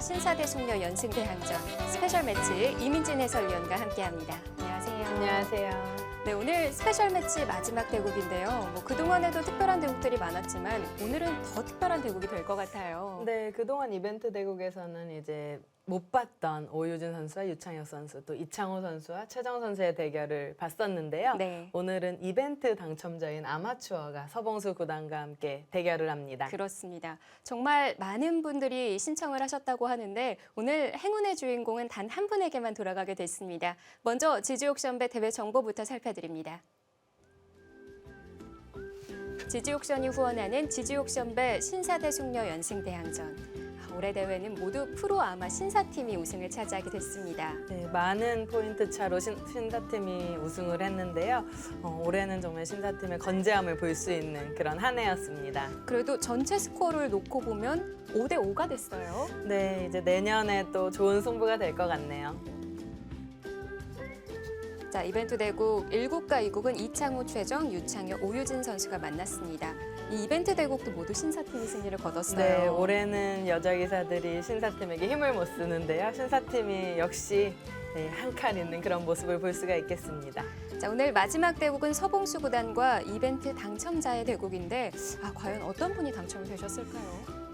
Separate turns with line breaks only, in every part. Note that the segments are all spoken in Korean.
신사대 숙녀 연승대항전 스페셜 매치 이민진 해설위원과 함께합니다. 안녕하세요.
안녕하세요.
네, 오늘 스페셜 매치 마지막 대국인데요. 그동안에도 특별한 대국들이 많았지만 오늘은 더 특별한 대국이 될 것 같아요.
네, 그동안 이벤트 대국에서는 이제 못 봤던 오유진 선수와 유창혁 선수, 또 이창호 선수와 최정 선수의 대결을 봤었는데요.
네.
오늘은 이벤트 당첨자인 아마추어가 서봉수 구단과 함께 대결을 합니다.
그렇습니다. 정말 많은 분들이 신청을 하셨다고 하는데 오늘 행운의 주인공은 단 한 분에게만 돌아가게 됐습니다. 먼저 지지옥션배 대회 정보부터 살펴드립니다. 지지옥션이 후원하는 지지옥션배 신사대 숙녀 연승대항전. 올해 대회는 모두 프로 아마 신사팀이 우승을 차지하게 됐습니다.
네, 많은 포인트 차로 신사팀이 우승을 했는데요. 올해는 정말 신사팀의 건재함을 볼 수 있는 그런 한 해였습니다.
그래도 전체 스코어를 놓고 보면 5대5가 됐어요.
네, 이제 내년에 또 좋은 승부가 될 것 같네요.
자, 이벤트 대국 1국과 2국은 이창호, 최정, 유창혁, 오유진 선수가 만났습니다. 이 이벤트 대국도 모두 신사팀이 승리를 거뒀어요.
네, 올해는 여자 기사들이 신사팀에게 힘을 못 쓰는데요. 신사팀이 역시 한 칸 있는 그런 모습을 볼 수가 있겠습니다.
자, 오늘 마지막 대국은 서봉수 구단과 이벤트 당첨자의 대국인데 과연 어떤 분이 당첨이 되셨을까요?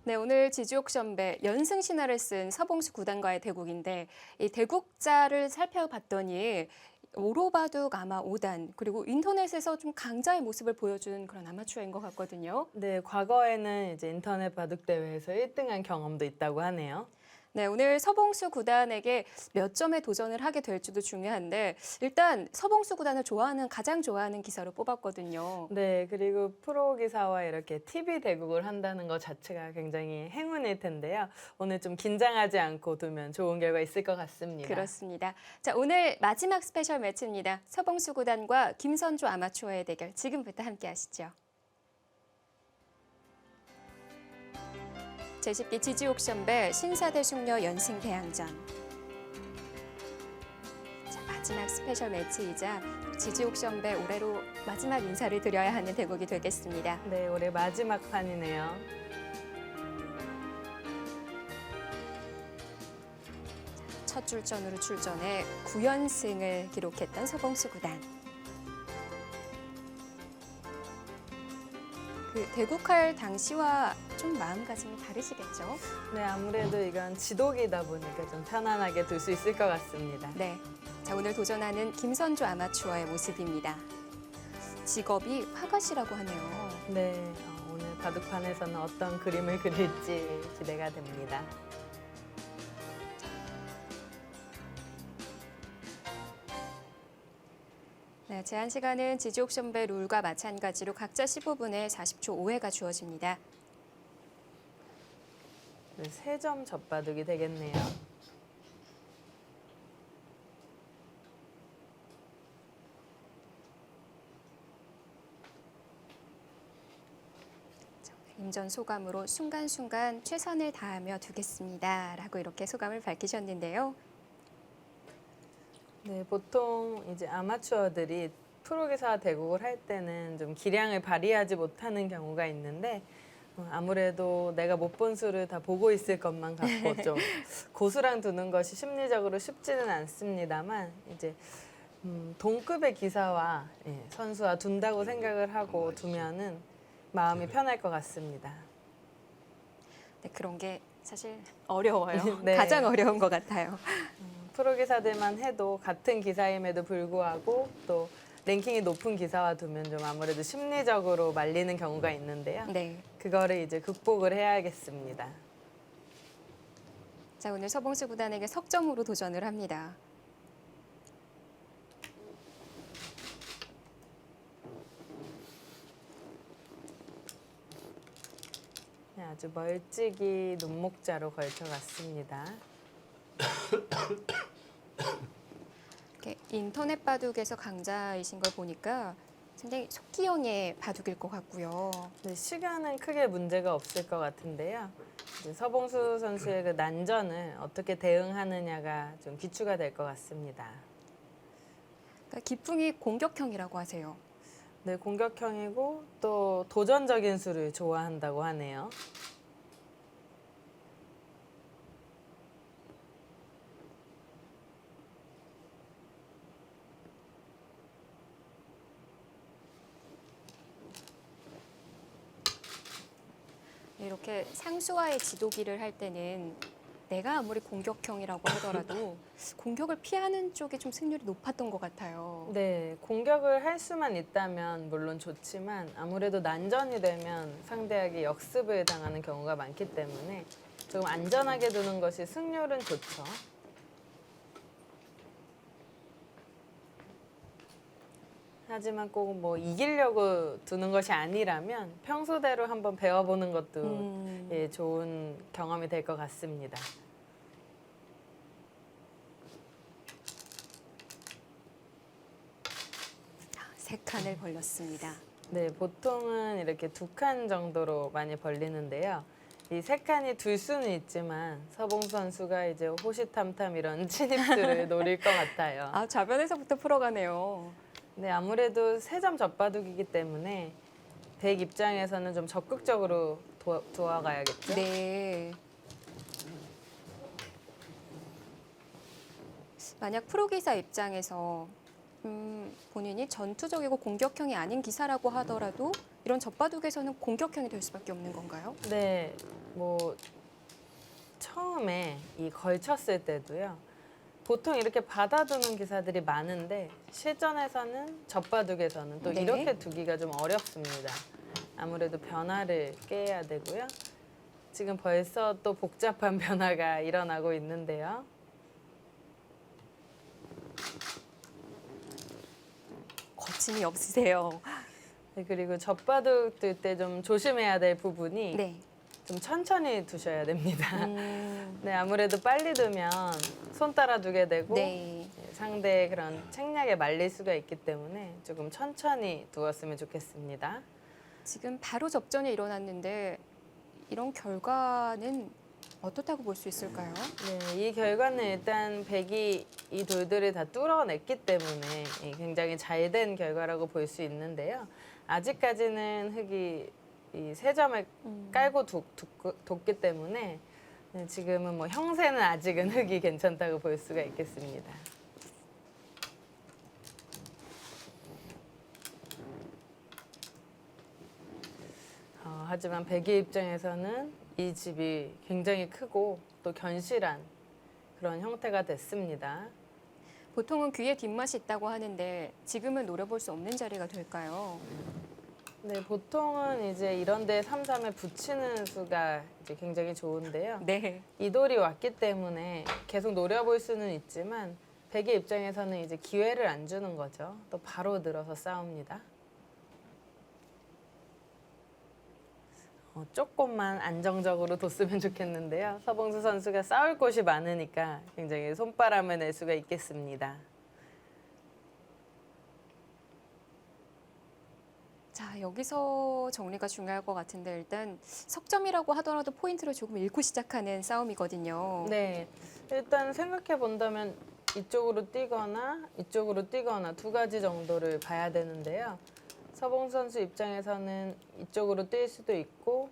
네, 오늘 지지옥션배 연승 신화를 쓴 서봉수 구단과의 대국인데 이 대국자를 살펴봤더니 오로바둑 아마 5단 그리고 인터넷에서 좀 강자의 모습을 보여준 그런 아마추어인 것 같거든요.
네, 과거에는 이제 인터넷 바둑 대회에서 1등한 경험도 있다고 하네요.
네, 오늘 서봉수 구단에게 몇 점에 도전을 하게 될지도 중요한데 일단 서봉수 구단을 가장 좋아하는 기사로 뽑았거든요.
네, 그리고 프로 기사와 이렇게 TV 대국을 한다는 것 자체가 굉장히 행운일 텐데요. 오늘 좀 긴장하지 않고 두면 좋은 결과 있을 것 같습니다.
그렇습니다. 자, 오늘 마지막 스페셜 매치입니다. 서봉수 구단과 김선주 아마추어의 대결 지금부터 함께 하시죠. 제10기 지지옥션배 신사대 숙녀 연승대항전. 자, 마지막 스페셜 매치이자 지지옥션배 올해로 마지막 인사를 드려야 하는 대국이 되겠습니다.
네, 올해 마지막 판이네요.
첫 출전으로 출전해 9연승을 기록했던 서봉수 구단. 대국할 당시와 좀 마음가짐이 다르시겠죠?
네, 아무래도 이건 지독이다 보니까 좀 편안하게 둘 수 있을 것 같습니다.
네. 자, 오늘 도전하는 김선주 아마추어의 모습입니다. 직업이 화가시라고 하네요.
네, 오늘 바둑판에서는 어떤 그림을 그릴지 기대가 됩니다.
네, 제한 시간은 지지옥션배 룰과 마찬가지로 각자 15분에 40초 5회가 주어집니다.
3점 젖바둑이 되겠네요.
임전 소감으로 순간순간 최선을 다하며 두겠습니다. 라고 이렇게 소감을 밝히셨는데요.
네, 보통 이제 아마추어들이 프로기사 대국을 할 때는 좀 기량을 발휘하지 못하는 경우가 있는데 아무래도 내가 못 본 수를 다 보고 있을 것만 같고 좀 고수랑 두는 것이 심리적으로 쉽지는 않습니다만 이제 동급의 기사와 선수와 둔다고 생각을 하고 두면은 마음이 편할 것 같습니다.
네, 그런 게 사실 어려워요.
네.
가장 어려운 것 같아요.
프로 기사들만 해도 같은 기사임에도 불구하고 또 랭킹이 높은 기사와 두면 좀 아무래도 심리적으로 말리는 경우가 있는데요.
네.
그거를 이제 극복을 해야겠습니다.
자, 오늘 서봉수 구단에게 석점으로 도전을 합니다.
네, 아주 멀찍이 눈목자로 걸쳐갔습니다.
이렇게 인터넷 바둑에서 강자이신 걸 보니까 굉장히 속기형의 바둑일 것 같고요.
네, 시간은 크게 문제가 없을 것 같은데요. 이제 서봉수 선수의 그 난전을 어떻게 대응하느냐가 좀 기초가 될 것 같습니다.
그러니까 기풍이 공격형이라고 하세요.
네, 공격형이고 또 도전적인 수를 좋아한다고 하네요.
이렇게 상수와의 지도기를 할 때는 내가 아무리 공격형이라고 하더라도 공격을 피하는 쪽에 좀 승률이 높았던 것 같아요.
네, 공격을 할 수만 있다면 물론 좋지만 아무래도 난전이 되면 상대에게 역습을 당하는 경우가 많기 때문에 조금 안전하게 두는 것이 승률은 좋죠. 하지만 꼭 뭐 이기려고 두는 것이 아니라면 평소대로 한번 배워보는 것도 예, 좋은 경험이 될 것 같습니다.
세 칸을 벌렸습니다.
네, 보통은 이렇게 2칸 정도로 많이 벌리는데요. 이 3칸이 둘 수는 있지만 서봉 선수가 이제 호시탐탐 이런 진입수를 노릴 것 같아요.
아, 좌변에서부터 풀어가네요.
네, 아무래도 3점 젖바둑이기 때문에 백 입장에서는 좀 적극적으로 도와가야겠죠.
네. 만약 프로기사 입장에서 본인이 전투적이고 공격형이 아닌 기사라고 하더라도 이런 젖바둑에서는 공격형이 될 수밖에 없는 건가요?
네, 뭐 처음에 이 걸쳤을 때도요. 보통 이렇게 받아두는 기사들이 많은데 실전에서는 젖바둑에서는 또
네.
이렇게 두기가 좀 어렵습니다. 아무래도 변화를 꾀해야 되고요. 지금 벌써 또 복잡한 변화가 일어나고 있는데요.
거침이 없으세요.
네, 그리고 젖바둑 들 때 좀 조심해야 될 부분이
네.
좀 천천히 두셔야 됩니다.
음,
네, 아무래도 빨리 두면 손 따라 두게 되고
네.
상대의 그런 책략에 말릴 수가 있기 때문에 조금 천천히 두었으면 좋겠습니다.
지금 바로 접전이 일어났는데 이런 결과는 어떻다고 볼 수 있을까요?
네, 이 결과는 일단 백이 이 돌들을 다 뚫어냈기 때문에 굉장히 잘 된 결과라고 볼 수 있는데요. 아직까지는 흙이 이 3점을 깔고 뒀기 때문에 네, 지금은 뭐 형세는 아직은 흙이 괜찮다고 볼 수가 있겠습니다. 하지만 백의 입장에서는 이 집이 굉장히 크고 또 견실한 그런 형태가 됐습니다.
보통은 귀에 뒷맛이 있다고 하는데 지금은 노려볼 수 없는 자리가 될까요?
네, 보통은 이제 이런 데 3-3에 붙이는 수가 이제 굉장히 좋은데요.
네.
이 돌이 왔기 때문에 계속 노려볼 수는 있지만 백의 입장에서는 이제 기회를 안 주는 거죠. 또 바로 늘어서 싸웁니다. 조금만 안정적으로 뒀으면 좋겠는데요. 서봉수 선수가 싸울 곳이 많으니까 굉장히 손바람을 낼 수가 있겠습니다.
자, 여기서 정리가 중요할 것 같은데 일단 석점이라고 하더라도 포인트를 조금 잃고 시작하는 싸움이거든요.
네, 일단 생각해 본다면 이쪽으로 뛰거나 두 가지 정도를 봐야 되는데요. 서봉 선수 입장에서는 이쪽으로 뛸 수도 있고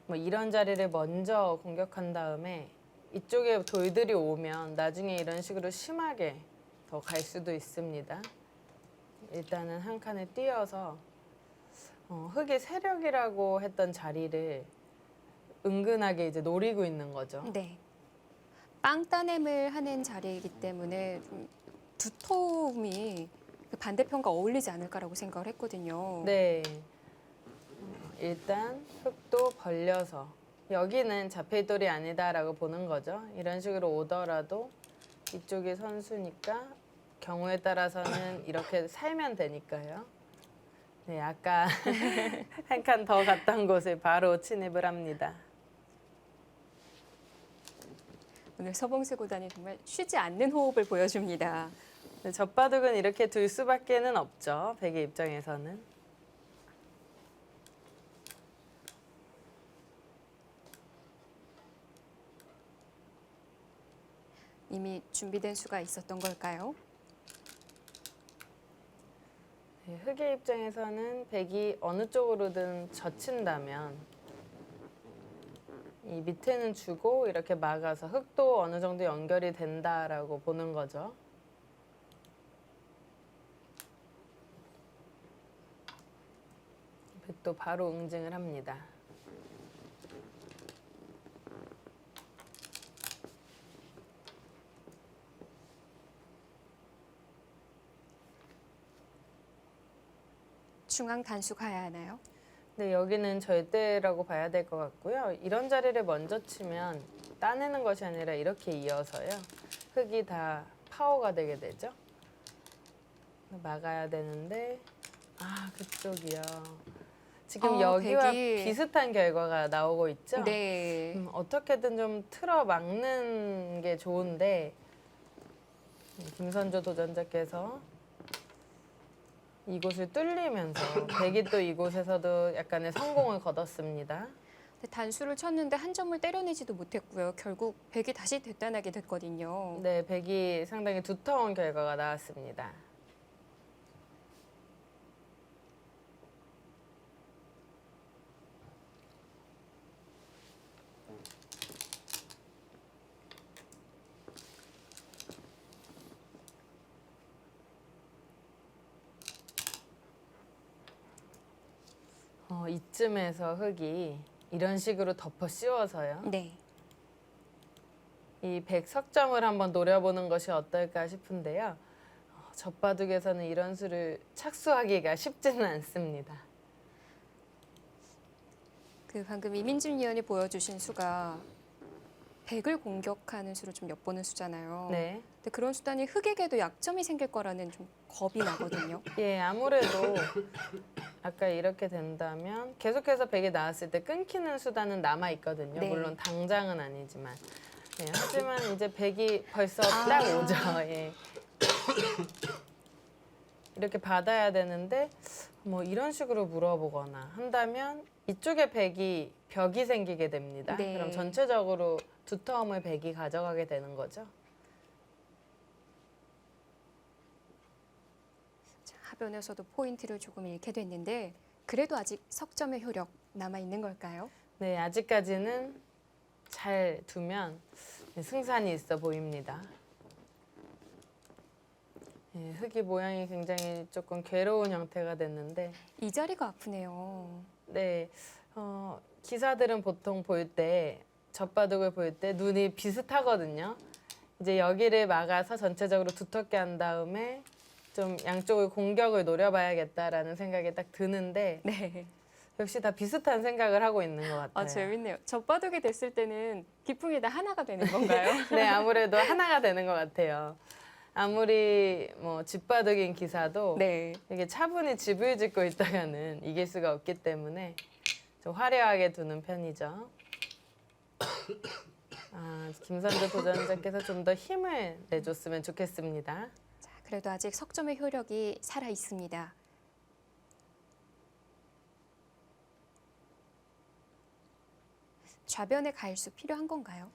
뭐 이런 자리를 먼저 공격한 다음에 이쪽에 돌들이 오면 나중에 이런 식으로 심하게 더 갈 수도 있습니다. 일단은 한 칸에 띄어서 흙의 세력이라고 했던 자리를 은근하게 이제 노리고 있는 거죠.
네. 빵따냄을 하는 자리이기 때문에 좀 두터움이 그 반대편과 어울리지 않을까라고 생각을 했거든요.
네. 일단 흙도 벌려서 여기는 잡힐 돌이 아니다라고 보는 거죠. 이런 식으로 오더라도 이쪽이 선수니까 경우에 따라서는 이렇게 살면 되니까요. 네, 아까 한 칸 더 갔던 곳을 바로 침입을 합니다.
오늘 서봉수 구단이 정말 쉬지 않는 호흡을 보여줍니다.
네, 젖바둑은 이렇게 둘 수밖에는 없죠. 백의 입장에서는.
이미 준비된 수가 있었던 걸까요?
네, 흑의 입장에서는 백이 어느 쪽으로든 젖힌다면 이 밑에는 주고 이렇게 막아서 흑도 어느 정도 연결이 된다라고 보는 거죠. 백도 바로 응징을 합니다.
중앙 단수 가야 하나요?
네, 여기는 절대라고 봐야 될 것 같고요. 이런 자리를 먼저 치면 따내는 것이 아니라 이렇게 이어서요. 흑이 다 파워가 되게 되죠. 막아야 되는데 그쪽이요. 지금 여기와
백이-
비슷한 결과가 나오고 있죠.
네.
어떻게든 좀 틀어 막는 게 좋은데 김선조 도전자께서 이곳을 뚫리면서 백이 또 이곳에서도 약간의 성공을 거뒀습니다.
근데 단수를 쳤는데 한 점을 때려내지도 못했고요. 결국 백이 다시 되단하게 됐거든요.
네, 백이 상당히 두터운 결과가 나왔습니다. 이쯤에서 흑이 이런 식으로 덮어 씌워서요.
네.
이 백 석점을 한번 노려보는 것이 어떨까 싶은데요. 젖바둑에서는 이런 수를 착수하기가 쉽지는 않습니다.
그 방금 이민준 위원이 보여주신 수가 백을 공격하는 수를 좀 엿보는 수잖아요.
네.
근데 그런 수단이 흑에게도 약점이 생길 거라는 좀 겁이 나거든요.
예, 아무래도 아까 이렇게 된다면 계속해서 백이 나왔을 때 끊기는 수단은 남아 있거든요.
네.
물론 당장은 아니지만. 네, 하지만 이제 백이 벌써 딱 오죠. 예. 이렇게 받아야 되는데 뭐 이런 식으로 물어보거나 한다면 이쪽에 백이 벽이 생기게 됩니다.
네.
그럼 전체적으로 두터움을 백이 가져가게 되는 거죠.
자, 하변에서도 포인트를 조금 잃게 됐는데 그래도 아직 석점의 효력 남아 있는 걸까요?
네, 아직까지는 잘 두면 승산이 있어 보입니다. 네, 흑이 모양이 굉장히 조금 괴로운 형태가 됐는데
이 자리가 아프네요.
네, 기사들은 보통 볼 때 젖바둑을 볼 때 눈이 비슷하거든요. 이제 여기를 막아서 전체적으로 두텁게 한 다음에 좀 양쪽을 공격을 노려봐야겠다라는 생각이 딱 드는데
네.
역시 다 비슷한 생각을 하고 있는 것 같아요.
재밌네요. 젖바둑이 됐을 때는 기풍이 다 하나가 되는 건가요?
네, 아무래도 하나가 되는 것 같아요. 아무리 뭐 집바둑인 기사도
네.
이게 차분히 집을 짓고 있다가는 이길 수가 없기 때문에 좀 화려하게 두는 편이죠. 김선조 도전자께서 좀 더 힘을 내줬으면 좋겠습니다.
자, 그래도 아직 석점의 효력이 살아 있습니다. 좌변에 갈 수 필요한 건가요?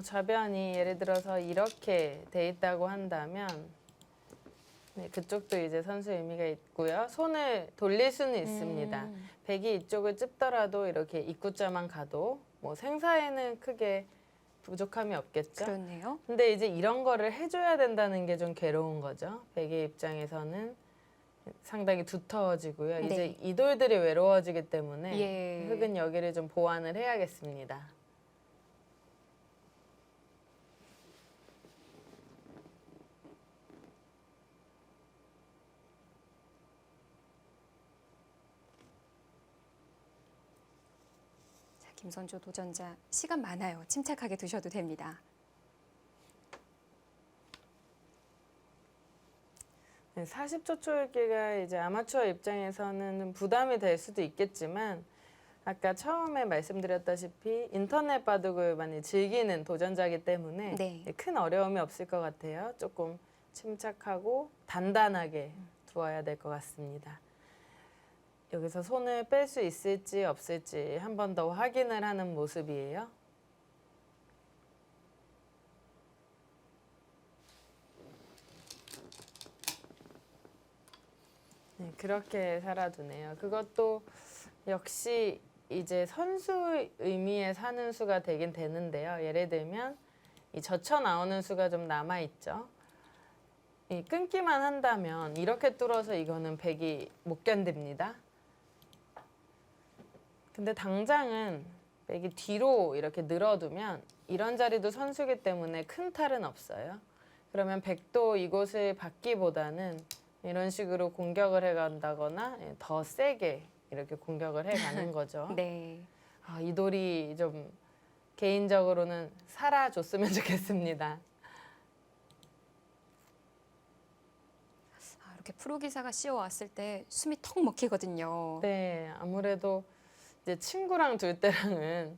좌변이 예를 들어서 이렇게 돼 있다고 한다면 네, 그쪽도 이제 선수 의미가 있고요. 손을 돌릴 수는 있습니다. 백이 이쪽을 찝더라도 이렇게 입구자만 가도 뭐 생사에는 크게 부족함이 없겠죠.
그렇네요.
근데 이제 이런 거를 해줘야 된다는 게 좀 괴로운 거죠. 백의 입장에서는 상당히 두터워지고요. 이제
네.
이 돌들이 외로워지기 때문에
예.
흑은 여기를 좀 보완을 해야겠습니다.
자, 김선조 도전자 시간 많아요. 침착하게 두셔도 됩니다.
네, 40초 초읽기가 이제 아마추어 입장에서는 좀 부담이 될 수도 있겠지만 아까 처음에 말씀드렸다시피 인터넷 바둑을 많이 즐기는 도전자이기 때문에
네.
큰 어려움이 없을 것 같아요. 조금 침착하고 단단하게 두어야 될 것 같습니다. 여기서 손을 뺄 수 있을지 없을지 한 번 더 확인을 하는 모습이에요. 네, 네, 그렇게 살아두네요. 그것도 역시 이제 선수 의미의 사는 수가 되긴 되는데요. 예를 들면 이 젖혀 나오는 수가 좀 남아 있죠. 이 끊기만 한다면 이렇게 뚫어서 이거는 백이 못 견딥니다. 근데 당장은 백이 뒤로 이렇게 늘어두면 이런 자리도 선수기 때문에 큰 탈은 없어요. 그러면 백도 이곳을 받기보다는 이런 식으로 공격을 해간다거나 더 세게 이렇게 공격을 해가는 거죠.
네.
아, 이 돌이 좀 개인적으로는 살아줬으면 좋겠습니다.
이렇게 프로기사가 씌워왔을 때 숨이 턱 막히거든요.
네, 아무래도 이제 친구랑 둘 때랑은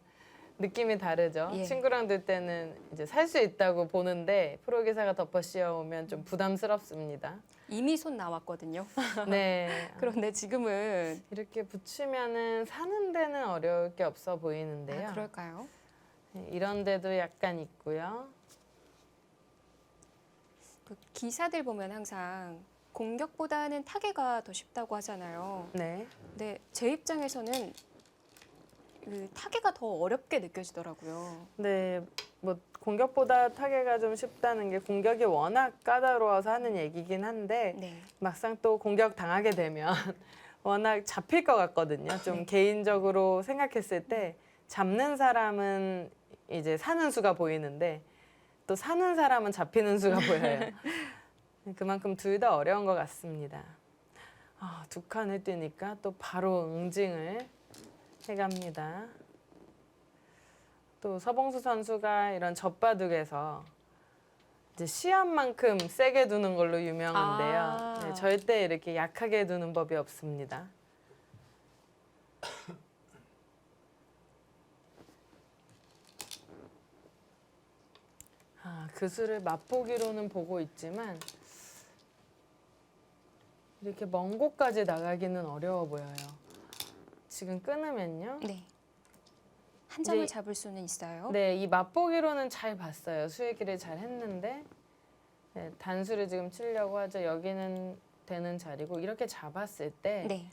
느낌이 다르죠.
예.
친구랑 둘 때는 이제 살 수 있다고 보는데 프로기사가 덮어 씌워오면 좀 부담스럽습니다.
이미 손 나왔거든요.
네,
그런데 지금은
이렇게 붙이면은 사는 데는 어려울 게 없어 보이는데요.
그럴까요?
네, 이런 데도 약간 있고요.
그 기사들 보면 항상 공격보다는 타개가 더 쉽다고 하잖아요.
네.
근데 제 입장에서는 그 타개가 더 어렵게 느껴지더라고요.
네, 뭐 공격보다 타개가 좀 쉽다는 게 공격이 워낙 까다로워서 하는 얘기긴 한데
네.
막상 또 공격 당하게 되면 워낙 잡힐 것 같거든요. 좀
네.
개인적으로 생각했을 때 잡는 사람은 이제 사는 수가 보이는데 또 사는 사람은 잡히는 수가 보여요. 그만큼 둘 다 어려운 것 같습니다. 아, 두 칸을 뛰니까 또 바로 응징을 해갑니다. 또 서봉수 선수가 이런 젖바둑에서 이제 시합만큼 세게 두는 걸로 유명한데요.
아.
네, 절대 이렇게 약하게 두는 법이 없습니다. 아, 그 수를 맛보기로는 보고 있지만 이렇게 먼 곳까지 나가기는 어려워 보여요. 지금 끊으면요.
네. 한 점을
네.
잡을 수는 있어요.
네, 이 맛보기로는 잘 봤어요. 수얘기를 잘 했는데 네, 단수를 지금 치려고 하죠. 여기는 되는 자리고 이렇게 잡았을 때
네.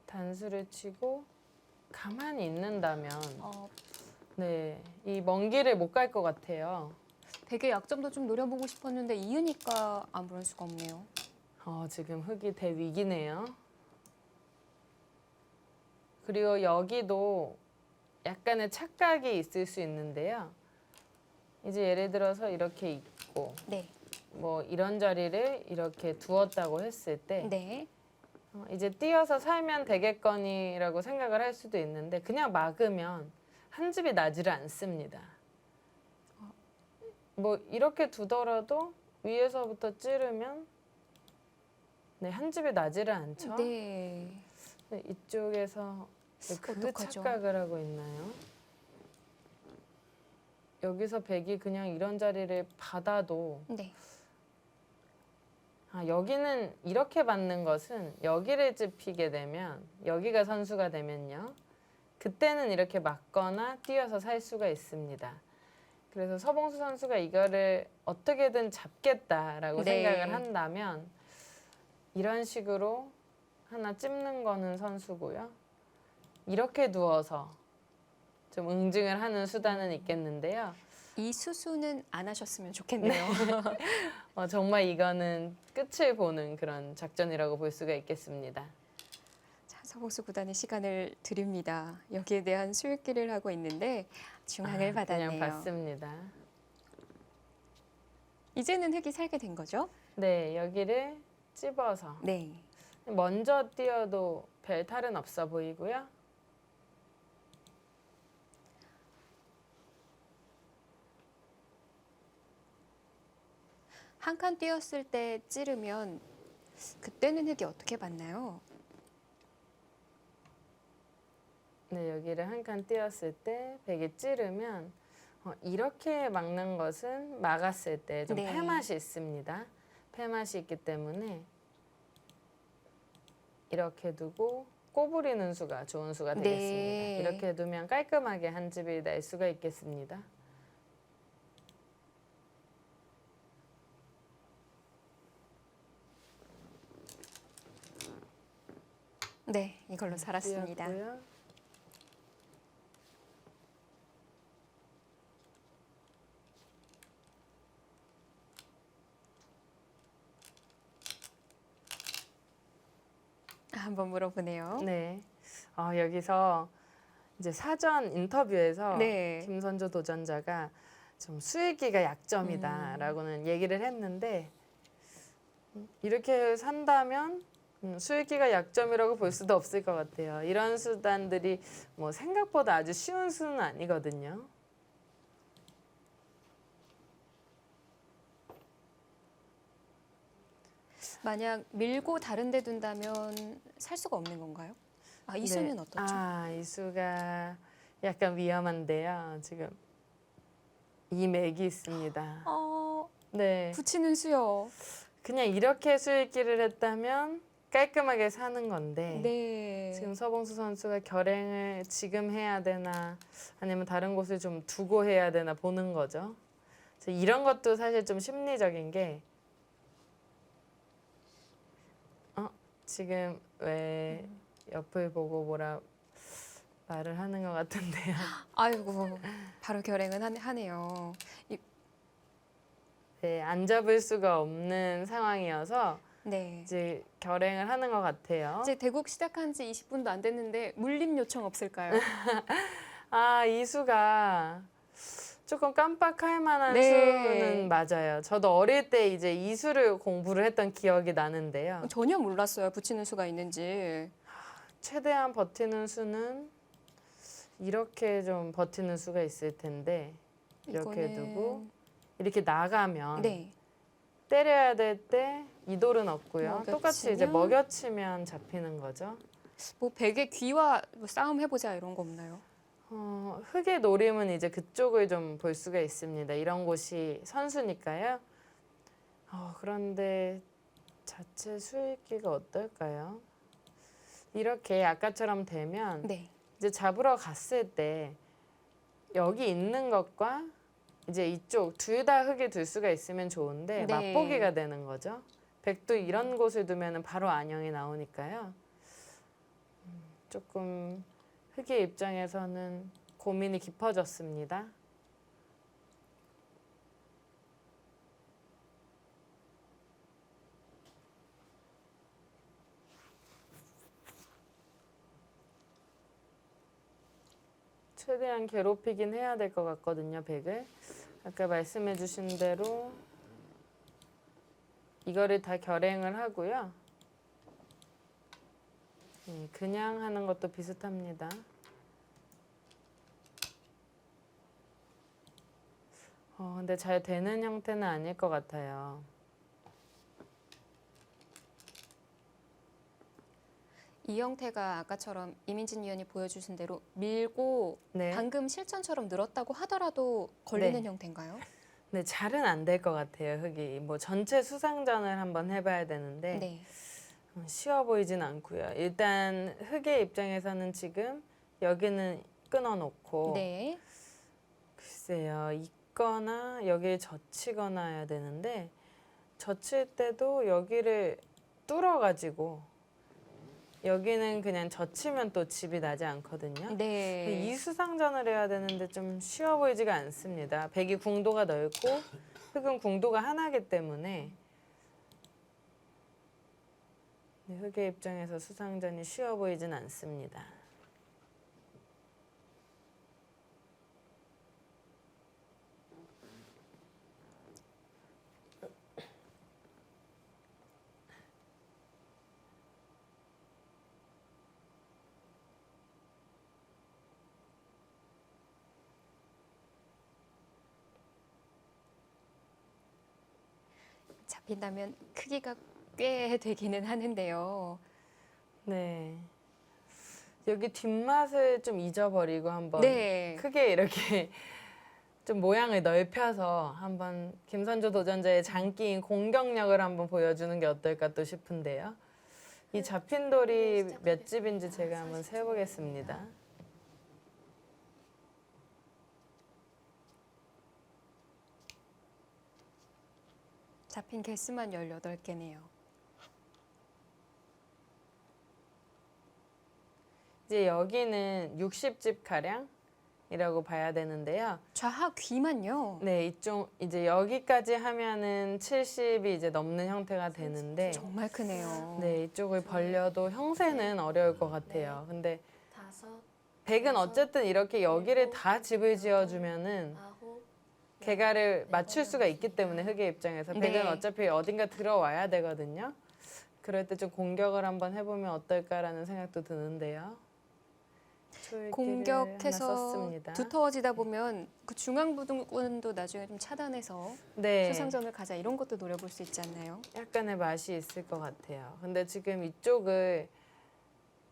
단수를 치고 가만히 있는다면
어,
네, 이 먼 길을 못 갈 것 같아요.
되게 약점도 좀 노려보고 싶었는데 이으니까 아무런 수가 없네요.
지금 흙이 대위기네요. 그리고 여기도 약간의 착각이 있을 수 있는데요. 이제 예를 들어서 이렇게 있고
네.
뭐 이런 자리를 이렇게 두었다고 했을 때
네.
이제 띄어서 살면 되겠거니라고 생각을 할 수도 있는데 그냥 막으면 한 집이 나지를 않습니다. 뭐 이렇게 두더라도 위에서부터 찌르면 네, 한 집이 나지를 않죠.
네.
네, 이쪽에서 그
어떡하죠?
착각을 하고 있나요? 여기서 백이 그냥 이런 자리를 받아도
네.
여기는 이렇게 받는 것은 여기를 찝히게 되면 여기가 선수가 되면요. 그때는 이렇게 막거나 뛰어서 살 수가 있습니다. 그래서 서봉수 선수가 이거를 어떻게든 잡겠다라고
네.
생각을 한다면 이런 식으로 하나 찝는 거는 선수고요. 이렇게 두어서 좀 응징을 하는 수단은 있겠는데요.
이 수수는 안 하셨으면 좋겠네요.
정말 이거는 끝을 보는 그런 작전이라고 볼 수가 있겠습니다.
자, 서봉수 구단의 시간을 드립니다. 여기에 대한 수익기를 하고 있는데 중앙을 받았네요.
그냥 봤습니다.
이제는 흙이 살게 된 거죠?
네, 여기를 찝어서
네.
먼저 띄어도 별 탈은 없어 보이고요.
한 칸 띄었을 때 찌르면 그때는 흙이 어떻게 받나요?
네, 여기를 한 칸 띄었을 때 백이 찌르면 이렇게 막는 것은 막았을 때 좀
네.
패맛이 있습니다. 패맛이 있기 때문에 이렇게 두고 꼬부리는 수가 좋은 수가 되겠습니다.
네.
이렇게 두면 깔끔하게 한 집이 날 수가 있겠습니다.
네, 이걸로 살았습니다.
띄었고요.
한번 물어보네요.
네. 여기서 이제 사전 인터뷰에서
네.
김선조 도전자가 좀 수익기가 약점이다라고는 얘기를 했는데 이렇게 산다면 수익기가 약점이라고 볼 수도 없을 것 같아요. 이런 수단들이 뭐 생각보다 아주 쉬운 수는 아니거든요.
만약 밀고 다른 데 둔다면 살 수가 없는 건가요? 아, 이 수는
네.
어떻죠?
이 수가 약간 위험한데요. 지금 이 맥이 있습니다. 네.
붙이는 수요.
그냥 이렇게 수익기를 했다면 깔끔하게 사는 건데
네.
지금 서봉수 선수가 결행을 지금 해야 되나 아니면 다른 곳을 좀 두고 해야 되나 보는 거죠. 그래서 이런 것도 사실 좀 심리적인 게 지금 왜 옆을 보고 뭐라 말을 하는 것 같은데요.
아이고, 바로 결행은 하네요.
네, 안 잡을 수가 없는 상황이어서
네.
이제 결행을 하는 것 같아요.
이제 대국 시작한 지 20분도 안 됐는데 물림 요청 없을까요?
이수가 조금 깜빡할 만한
네.
수는 맞아요. 저도 어릴 때 이제 이수를 공부를 했던 기억이 나는데요.
전혀 몰랐어요. 붙이는 수가 있는지.
최대한 버티는 수는 이렇게 좀 버티는 수가 있을 텐데 이렇게
이거는-
두고 이렇게 나가면
네.
때려야 될 때 이돌은 없고요.
먹여치면?
똑같이 이제 먹여치면 잡히는 거죠.
뭐 백의 귀와 뭐 싸움 해보자 이런 거 없나요?
흙의 노림은 이제 그쪽을 좀 볼 수가 있습니다. 이런 곳이 선수니까요. 그런데 자체 수익기가 어떨까요? 이렇게 아까처럼 되면
네.
이제 잡으러 갔을 때 여기 있는 것과 이제 이쪽 둘 다 흙에 둘 수가 있으면 좋은데
네.
맛보기가 되는 거죠. 백도 이런 곳을 두면 바로 안형이 나오니까요. 조금 흙의 입장에서는 고민이 깊어졌습니다. 최대한 괴롭히긴 해야 될 것 같거든요, 백을. 아까 말씀해 주신 대로 이거를 다 결행을 하고요. 그냥 하는 것도 비슷합니다. 근데 잘 되는 형태는 아닐 것 같아요.
이 형태가 아까처럼 이민진 위원이 보여주신 대로 밀고
네.
방금 실전처럼 늘었다고 하더라도 걸리는
네.
형태인가요?
네, 잘은 안 될 것 같아요, 흙이. 뭐 전체 수상전을 한번 해봐야 되는데
네.
쉬워 보이진 않고요. 일단 흙의 입장에서는 지금 여기는 끊어놓고
네.
글쎄요, 있거나 여기를 젖히거나 해야 되는데 젖힐 때도 여기를 뚫어가지고 여기는 그냥 젖히면 또 집이 나지 않거든요.
네.
이 수상전을 해야 되는데 좀 쉬워 보이지가 않습니다. 백이 궁도가 넓고 흙은 궁도가 하나이기 때문에 흙의 입장에서 수상전이 쉬워 보이진 않습니다.
잡힌다면 크기가 꽤 되기는 하는데요.
네. 여기 뒷맛을 좀 잊어버리고 한번
네.
크게 이렇게 좀 모양을 넓혀서 한번 김선조 도전자의 장기인 공격력을 한번 보여주는 게 어떨까 또 싶은데요. 이 잡힌 돌이 몇 집인지 제가 한번 세보겠습니다.
잡힌 개수만 18개네요.
이제 여기는 60집 가량이라고 봐야 되는데요.
좌하 귀만요.
네, 이쪽 이제 여기까지 하면은 70이 이제 넘는 형태가 되는데,
정말 크네요.
네, 이쪽을 벌려도 형세는 어려울 것 같아요. 근데
다섯,
백은 어쨌든 이렇게 여기를 다 집을 지어주면은
아홉,
개가를 맞출 수가 있기 때문에 흑의 입장에서 백은
네.
어차피 어딘가 들어와야 되거든요. 그럴 때 좀 공격을 한번 해보면 어떨까라는 생각도 드는데요. 초읽기를 하나
공격해서
썼습니다.
두터워지다 보면 그 중앙 부분도 나중에 좀 차단해서
네,
수상전을 가자 이런 것도 노려볼 수 있지 않나요?
약간의 맛이 있을 것 같아요. 근데 지금 이쪽을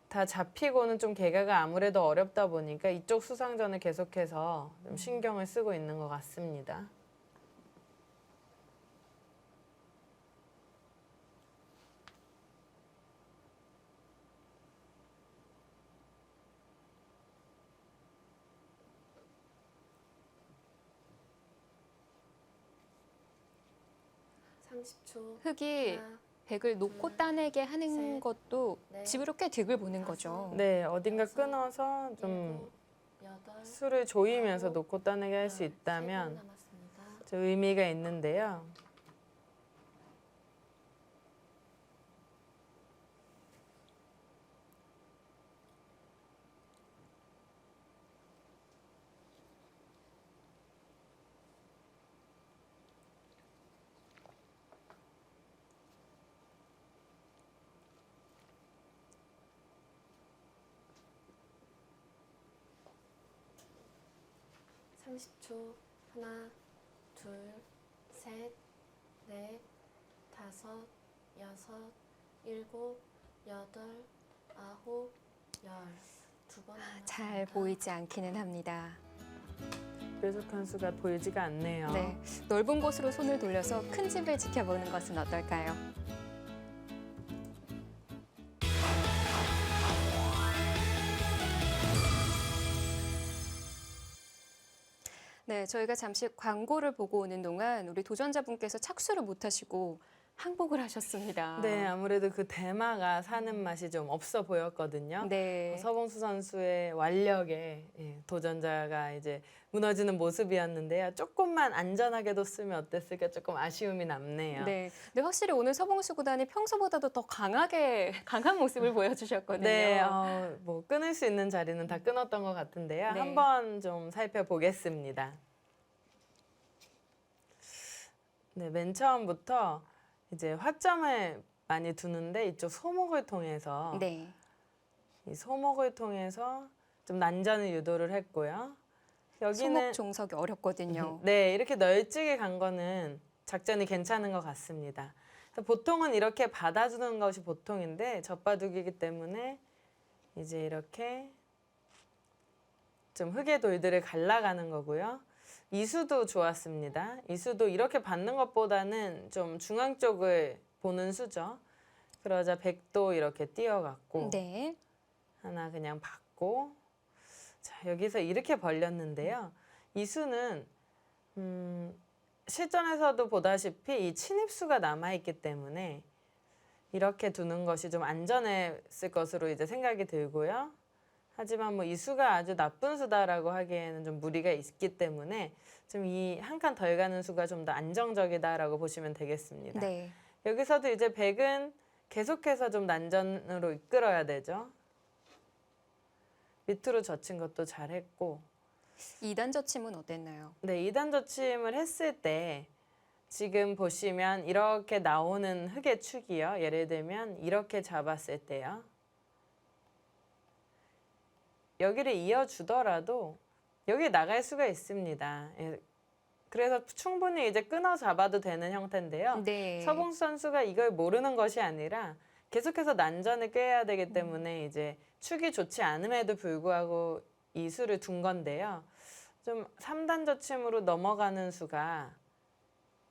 다 잡히고는 좀 개가가 아무래도 어렵다 보니까 이쪽 수상전을 계속해서 좀 신경을 쓰고 있는 것 같습니다.
삼십 초.
흑이
하나,
백을 놓고 따내게 하는
셋,
것도
넷,
집으로 꽤 득을 보는 거죠.
네, 어딘가 끊어서 좀
일곱, 여덟,
수를 조이면서
아홉,
놓고 따내게 할 수
열. 세 번
있다면
남았습니다.
좀 의미가 있는데요.
삼십 초. 하나, 둘, 셋, 넷, 다섯, 여섯, 일곱, 여덟, 아홉, 열. 두 번 남았습니다.
잘 보이지 않기는 합니다.
뾰족한 수가 보이지가 않네요.
네, 넓은 곳으로 손을 돌려서 큰 집을 지켜보는 것은 어떨까요? 네, 저희가 잠시 광고를 보고 오는 동안 우리 도전자분께서 착수를 못 하시고 항복을 하셨습니다.
네, 아무래도 그 대마가 사는 맛이 좀 없어 보였거든요.
네.
서봉수 선수의 완력에 도전자가 이제 무너지는 모습이었는데요. 조금만 안전하게 뒀으면 어땠을까 조금 아쉬움이 남네요.
네. 근데 확실히 오늘 서봉수 구단이 평소보다도 더 강한 모습을 보여주셨거든요.
네, 뭐 끊을 수 있는 자리는 다 끊었던 것 같은데요.
네.
한번 좀 살펴보겠습니다. 네, 맨 처음부터 이제 화점을 많이 두는데 이쪽 소목을 통해서
네.
이 소목을 통해서 좀 난전을 유도를 했고요. 여기는
소목 종석이 어렵거든요.
네, 이렇게 널찍이 간 거는 작전이 괜찮은 것 같습니다. 보통은 이렇게 받아주는 것이 보통인데 젖바둑이기 때문에 이제 이렇게 좀 흙의 돌들을 갈라가는 거고요. 이수도 좋았습니다. 이수도 이렇게 받는 것보다는 좀 중앙 쪽을 보는 수죠. 그러자 백도 이렇게 뛰어갔고
네.
하나 그냥 받고 자 여기서 이렇게 벌렸는데요. 이수는 실전에서도 보다시피 이 침입수가 남아있기 때문에 이렇게 두는 것이 좀 안전했을 것으로 이제 생각이 들고요. 하지만 뭐 이 수가 아주 나쁜 수다라고 하기에는 좀 무리가 있기 때문에 좀 이 한 칸 덜 가는 수가 좀 더 안정적이다라고 보시면 되겠습니다.
네.
여기서도 이제 백은 계속해서 좀 난전으로 이끌어야 되죠. 밑으로 젖힌 것도 잘했고
2단 저침은 어땠나요?
네, 2단 젖힘을 했을 때 지금 보시면 이렇게 나오는 흙의 축이요. 예를 들면 이렇게 잡았을 때요. 여기를 이어주더라도 여기 나갈 수가 있습니다. 예, 그래서 충분히 이제 끊어 잡아도 되는 형태인데요.
네.
서봉수 선수가 이걸 모르는 것이 아니라 계속해서 난전을 꾀해야 되기 때문에 이제 축이 좋지 않음에도 불구하고 이 수를 둔 건데요. 좀 3단 젖힘으로 넘어가는 수가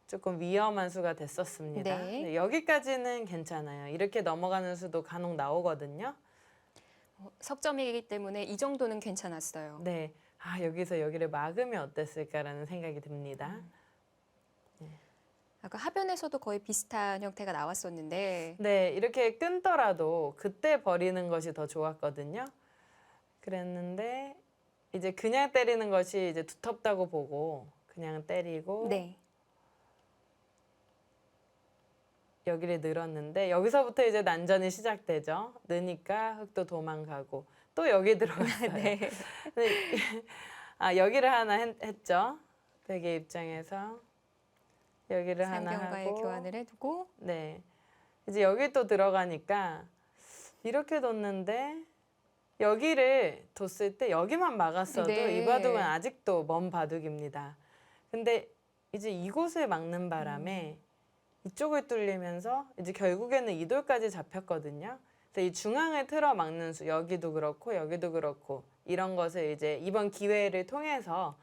조금 위험한 수가 됐었습니다.
네.
네, 여기까지는 괜찮아요. 이렇게 넘어가는 수도 간혹 나오거든요.
석점이기 때문에 이 정도는 괜찮았어요.
네, 여기서 여기를 막으면 어땠을까라는 생각이 듭니다.
아까 하변에서도 거의 비슷한 형태가 나왔었는데
네, 이렇게 끊더라도 그때 버리는 것이 더 좋았거든요. 그랬는데 이제 그냥 때리는 것이 이제 두텁다고 보고 그냥 때리고
네.
여기를 늘었는데 여기서부터 이제 난전이 시작되죠. 느니까 흙도 도망가고 또 여기 들어갔어요.
네.
근데 여기를 하나 했죠. 베개 입장에서 여기를 하나
상경과의
하고
교환을 해두고
네. 이제 여기 또 들어가니까 이렇게 뒀는데 여기를 뒀을 때 여기만 막았어도
네.
이 바둑은 아직도 먼 바둑입니다. 근데 이제 이곳을 막는 바람에 이쪽을 뚫리면서 이제 결국에는 이 돌까지 잡혔거든요. 그래서 이 중앙을 틀어 막는 수 여기도 그렇고 이런 것을 이제 이번 기회를 통해서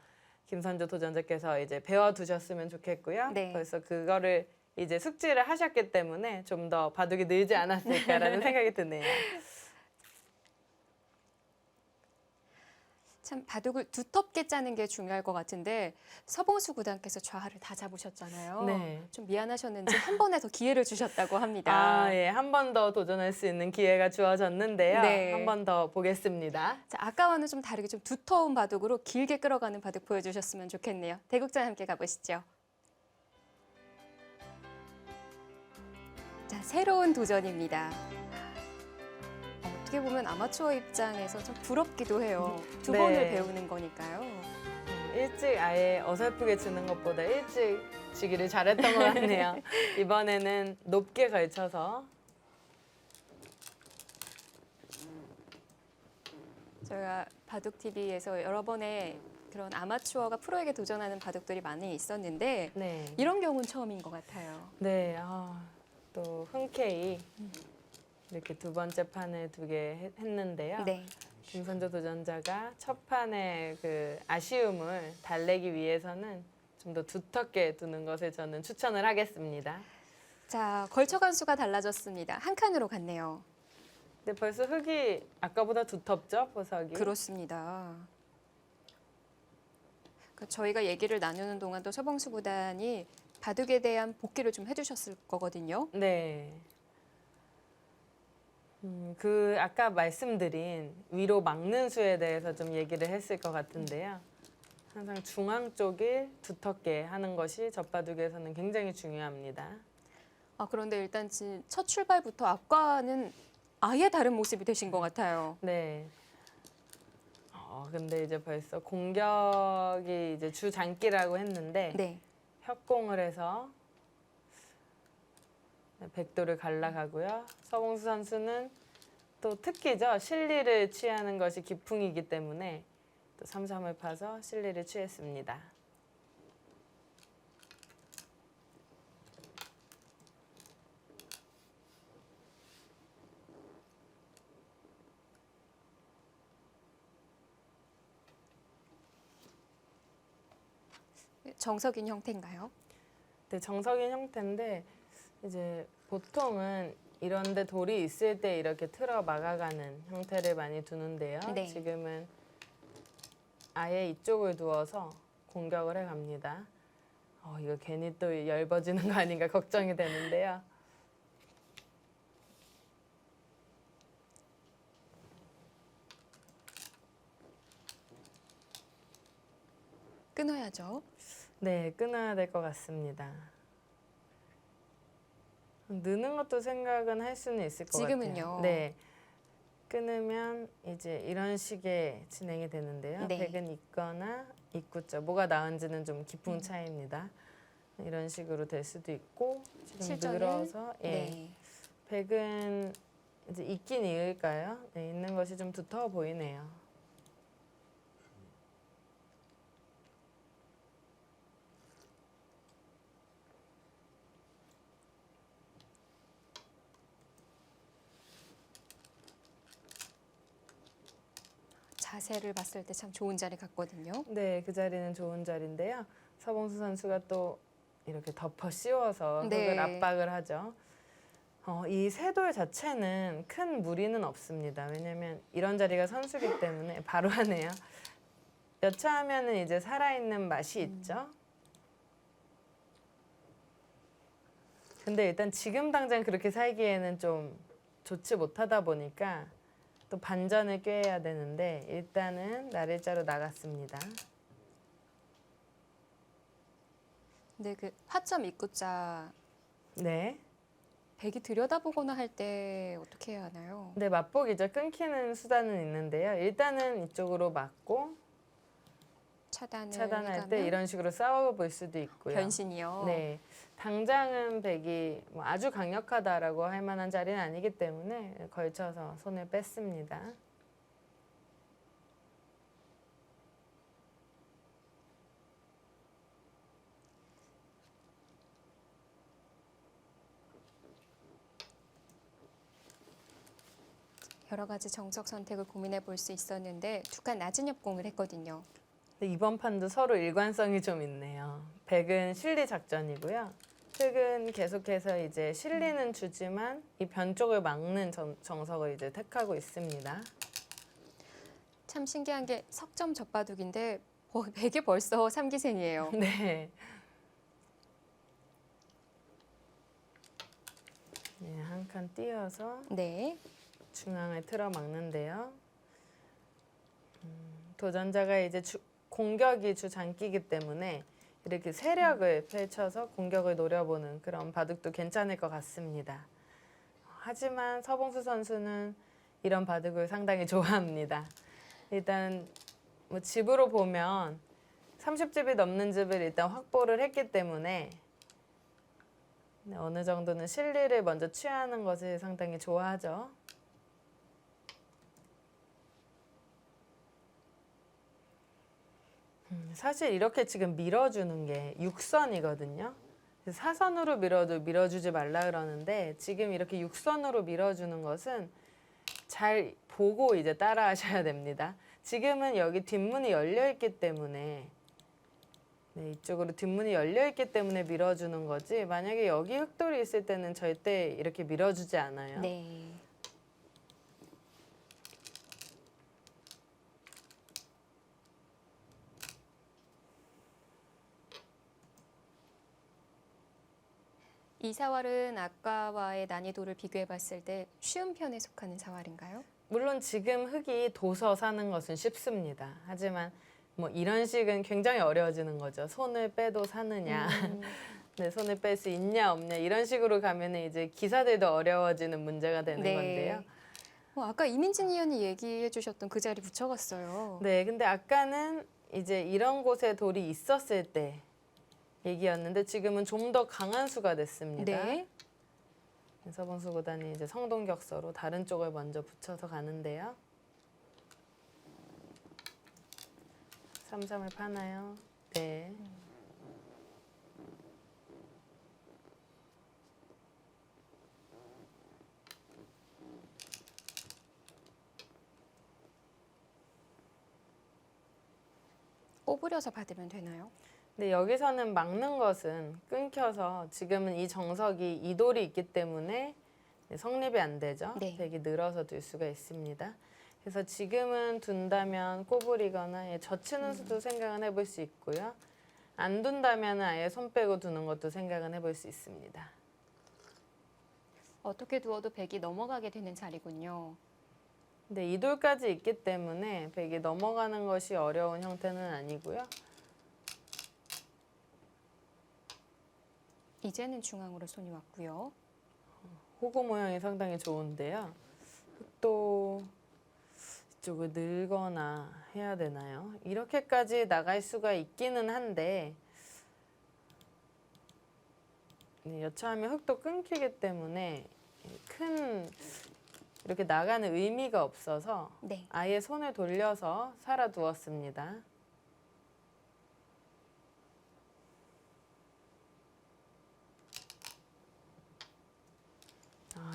김선조 도전자께서 이제 배워두셨으면 좋겠고요.
네.
그래서 그거를 이제 숙지를 하셨기 때문에 좀 더 바둑이 늘지 않았을까라는 생각이 드네요.
참 바둑을 두텁게 짜는 게 중요할 것 같은데 서봉수 구단께서 좌하를 다 잡으셨잖아요.
네.
좀 미안하셨는지 한 번에 더 기회를 주셨다고 합니다.
예, 한 번 더 도전할 수 있는 기회가 주어졌는데요.
네.
한 번 더 보겠습니다.
자, 아까와는 좀 다르게 좀 두터운 바둑으로 길게 끌어가는 바둑 보여주셨으면 좋겠네요. 대국장 함께 가보시죠. 자, 새로운 도전입니다. 어떻게 보면 아마추어 입장에서 좀 부럽기도 해요. 두
네.
번을 배우는 거니까요.
일찍 아예 어설프게 치는 것보다 일찍 치기를 잘했던 것 같네요. 이번에는 높게 걸쳐서
저희가 바둑 TV에서 여러 번의 그런 아마추어가 프로에게 도전하는 바둑들이 많이 있었는데
네,
이런 경우는 처음인 것 같아요.
네, 또 흔쾌히 이렇게 두 번째 판을 두게 했는데요.
네.
김선조 도전자가 첫 판의 그 아쉬움을 달래기 위해서는 좀 더 두텁게 두는 것을 저는 추천을 하겠습니다.
자, 걸쳐간 수가 달라졌습니다. 한 칸으로 갔네요.
근데 벌써 흙이 아까보다 두텁죠, 보석이?
그렇습니다. 저희가 얘기를 나누는 동안 또 서봉수 구단이 바둑에 대한 복귀를 좀 해주셨을 거거든요.
네. 그 아까 말씀드린 위로 막는 수에 대해서 좀 얘기를 했을 것 같은데요. 항상 중앙 쪽을 두텁게 하는 것이 젖바둑에서는 굉장히 중요합니다.
그런데 일단 첫 출발부터 아까는 아예 다른 모습이 되신 것 같아요.
네. 근데 이제 벌써 공격이 이제 주 장기라고 했는데
네.
협공을 해서 백도를 갈라가고요. 서봉수 선수는 또 특기죠. 실리를 취하는 것이 기풍이기 때문에 또 삼삼을 파서 실리를 취했습니다.
정석인 형태인가요?
네, 정석인 형태인데 이제 보통은 이런데 돌이 있을 때 이렇게 틀어 막아가는 형태를 많이 두는데요.
네.
지금은 아예 이쪽을 두어서 공격을 해갑니다. 이거 괜히 또 얇아지는 거 아닌가 걱정이 되는데요.
끊어야죠.
네, 끊어야 될 것 같습니다. 느는 것도 생각은 할 수는 있을 것
지금은요?
같아요. 네. 끊으면 이제 이런 식의 진행이 되는데요.
네.
백은 있거나 있구죠. 뭐가 나은지는 좀 깊은 차이입니다. 이런 식으로 될 수도 있고 지금
실전은?
늘어서
네.
백은 이제 있긴 이을까요? 네, 있는 것이 좀 두터워 보이네요.
자세를 봤을 때 참 좋은 자리 같거든요.
네, 그 자리는 좋은 자리인데요. 서봉수 선수가 또 이렇게 덮어 씌워서
네.
흙을 압박을 하죠. 이 쇄돌 자체는 큰 무리는 없습니다. 왜냐하면 이런 자리가 선수기 때문에 바로 하네요. 여차하면은 이제 살아있는 맛이 있죠. 근데 일단 지금 당장 그렇게 살기에는 좀 좋지 못하다 보니까 또 반전을 꾀해야 되는데 일단은 나를자로 나갔습니다.
근데 그 화점 입구자
네.
백이 들여다보거나 할 때 어떻게 해야 하나요?
네, 맞보기죠. 끊기는 수단은 있는데요. 일단은 이쪽으로 맞고 차단할 때
해가면
이런 식으로 싸워볼 수도 있고요.
변신이요.
네, 당장은 백이 뭐 아주 강력하다라고 할 만한 자리는 아니기 때문에 걸쳐서 손을 뺐습니다.
여러 가지 정석 선택을 고민해 볼 수 있었는데 두 칸 낮은 협공을 했거든요.
근데 이번 판도 서로 일관성이 좀 있네요. 백은 실리 작전이고요. 흑은 계속해서 이제 실리는 주지만 이 변 쪽을 막는 정석을 이제 택하고 있습니다.
참 신기한 게 석점 젖바둑인데 백이 벌써 삼기생이에요.
네. 네, 한 칸 띄어서
네.
중앙을 틀어 막는데요. 도전자가 이제 공격이 주 장기이기 때문에 이렇게 세력을 펼쳐서 공격을 노려보는 그런 바둑도 괜찮을 것 같습니다. 하지만 서봉수 선수는 이런 바둑을 상당히 좋아합니다. 일단 뭐 집으로 보면 30집이 넘는 집을 일단 확보를 했기 때문에 어느 정도는 실리를 먼저 취하는 것을 상당히 좋아하죠. 사실 이렇게 지금 밀어주는 게 6선이거든요. 사선으로 밀어도 밀어주지 말라 그러는데 지금 이렇게 6선으로 밀어주는 것은 잘 보고 이제 따라 하셔야 됩니다. 지금은 여기 뒷문이 열려 있기 때문에 네, 이쪽으로 뒷문이 열려 있기 때문에 밀어주는 거지 만약에 여기 흑돌이 있을 때는 절대 이렇게 밀어주지 않아요.
네. 이 사활은 아까와의 난이도를 비교해 봤을 때 쉬운 편에 속하는 사활인가요?
물론 지금 흑이 도서 사는 것은 쉽습니다. 하지만 뭐 이런 식은 굉장히 어려워지는 거죠. 손을 빼도 사느냐, 네, 손을 뺄 수 있냐 없냐 이런 식으로 가면 이제 기사들도 어려워지는 문제가 되는
네.
건데요.
아까 이민진 의원이 얘기해 주셨던 그 자리 붙여갔어요.
네, 근데 아까는 이제 이런 곳에 돌이 있었을 때 얘기였는데 지금은 좀 더 강한 수가 됐습니다.
네.
서봉수 구단이 이제 성동격서로 다른 쪽을 먼저 붙여서 가는데요. 3-3을 파나요? 네.
꼬부려서 받으면 되나요?
근데 여기서는 막는 것은 끊겨서 지금은 이 정석이 이 돌이 있기 때문에 성립이 안 되죠.
네.
백이 늘어서 둘 수가 있습니다. 그래서 지금은 둔다면 꼬부리거나 젖히는 수도 생각은 해볼 수 있고요. 안 둔다면 아예 손 빼고 두는 것도 생각은 해볼 수 있습니다.
어떻게 두어도 백이 넘어가게 되는 자리군요.
근데 이 돌까지 있기 때문에 백이 넘어가는 것이 어려운 형태는 아니고요.
이제는 중앙으로 손이 왔고요.
호구 모양이 상당히 좋은데요. 또 이쪽을 늘거나 해야 되나요? 이렇게까지 나갈 수가 있기는 한데 네, 여차하면 흙도 끊기기 때문에 큰 이렇게 나가는 의미가 없어서
네.
아예 손을 돌려서 살아두었습니다.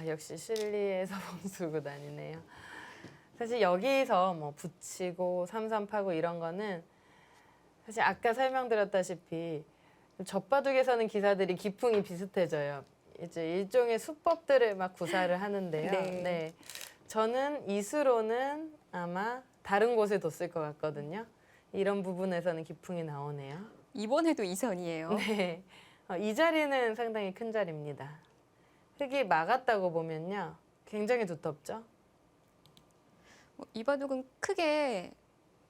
역시 실리의 서봉수 구단이네요. 사실 여기서 뭐 붙이고 3-3 파고 이런 거는 사실 아까 설명드렸다시피 젖바둑에서는 기사들이 기풍이 비슷해져요. 이제 일종의 수법들을 막 구사를 하는데요.
네.
네. 저는 이 수로는 아마 다른 곳에 뒀을 것 같거든요. 이런 부분에서는 기풍이 나오네요.
이번에도 2선이에요.
네. 이 자리는 상당히 큰 자리입니다. 흙이 막았다고 보면요. 굉장히 두텁죠.
이 바둑은 크게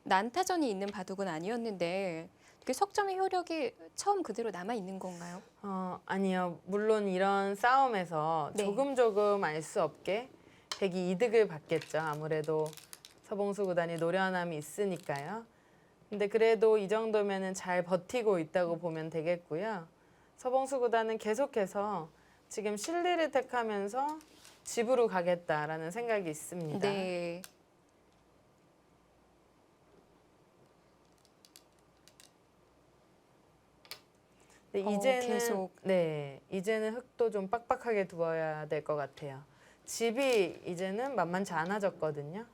난타전이 있는 바둑은 아니었는데 그 석점의 효력이 처음 그대로 남아 있는 건가요?
아니요. 물론 이런 싸움에서
네.
조금 알 수 없게 백이 이득을 받겠죠. 아무래도 서봉수 구단이 노련함이 있으니까요. 근데 그래도 이 정도면은 잘 버티고 있다고 보면 되겠고요. 서봉수 구단은 계속해서 지금 실리를 택하면서 집으로 가겠다라는 생각이 있습니다.
네.
근데 이제는
계속.
이제는 흙도 좀 빡빡하게 두어야 될 것 같아요. 집이 이제는 만만치 않아졌거든요.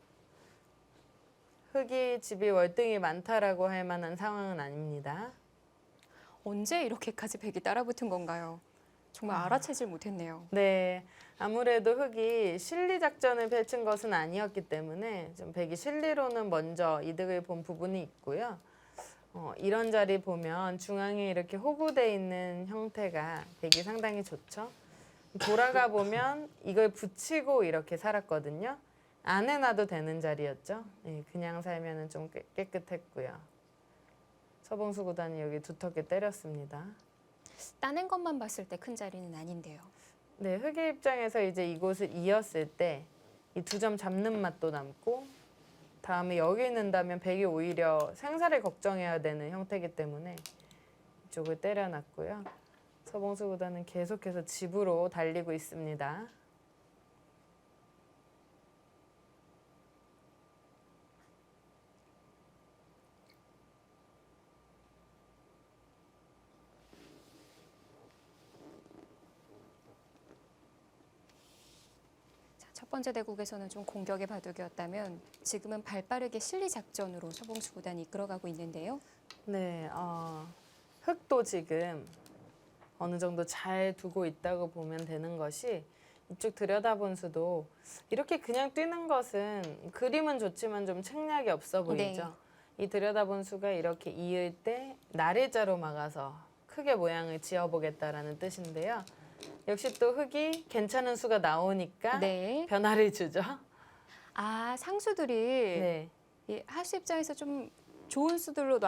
흙이 집이 월등히 많다라고 할 만한 상황은 아닙니다.
언제 이렇게까지 백이 따라붙은 건가요? 정말 알아채질 못했네요.
네, 아무래도 흙이 실리 작전을 펼친 것은 아니었기 때문에 좀 백이 실리로는 먼저 이득을 본 부분이 있고요. 이런 자리 보면 중앙에 이렇게 호구돼 있는 형태가 백이 상당히 좋죠. 돌아가 보면 이걸 붙이고 이렇게 살았거든요. 안 해놔도 되는 자리였죠. 예, 그냥 살면은 좀 깨끗했고요. 서봉수 구단이 여기 두텁게 때렸습니다.
따낸 것만 봤을 때 큰 자리는 아닌데요.
네, 흑의 입장에서 이제 이곳을 이었을 때 이 2점 잡는 맛도 남고 다음에 여기 넣는다면 백이 오히려 생사를 걱정해야 되는 형태이기 때문에 이쪽을 때려놨고요. 서봉수 구단은 계속해서 집으로 달리고 있습니다.
자, 첫 번째 대국에서는 좀 공격의 바둑이었다면 지금은 발빠르게 실리 작전으로 서봉수 구단이 이끌어가고 있는데요.
네, 흙도 지금 어느 정도 잘 두고 있다고 보면 되는 것이 이쪽 들여다본 수도 이렇게 그냥 뛰는 것은 그림은 좋지만 좀 책략이 없어 보이죠. 이 들여다본 수가 이렇게 이을 때 날일자로 막아서 크게 모양을 지어보겠다라는 뜻인데요. 역시 또 흙이 괜찮은 수가 나오니까
네.
변화를 주죠.
아, 상수들이
네.
이 하수 입장에서 좀 좋은 수들로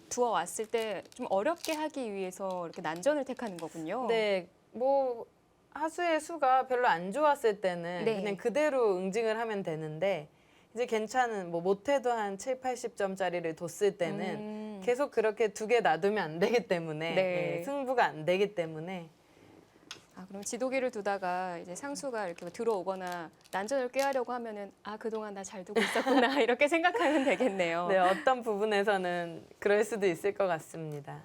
두어 왔을 때 좀 어렵게 하기 위해서 이렇게 난전을 택하는 거군요.
네, 뭐 하수의 수가 별로 안 좋았을 때는
네.
그냥 그대로 응징을 하면 되는데 이제 괜찮은 뭐 못해도 한 7, 80점짜리를 뒀을 때는 계속 그렇게 두 개 놔두면 안 되기 때문에
네.
예, 승부가 안 되기 때문에
아, 그럼 지도기를 두다가 이제 상수가 이렇게 들어오거나 난전을 꾀하려고 하면은 아, 그동안 나 잘 두고 있었구나 이렇게 생각하면 되겠네요.
네, 어떤 부분에서는 그럴 수도 있을 것 같습니다.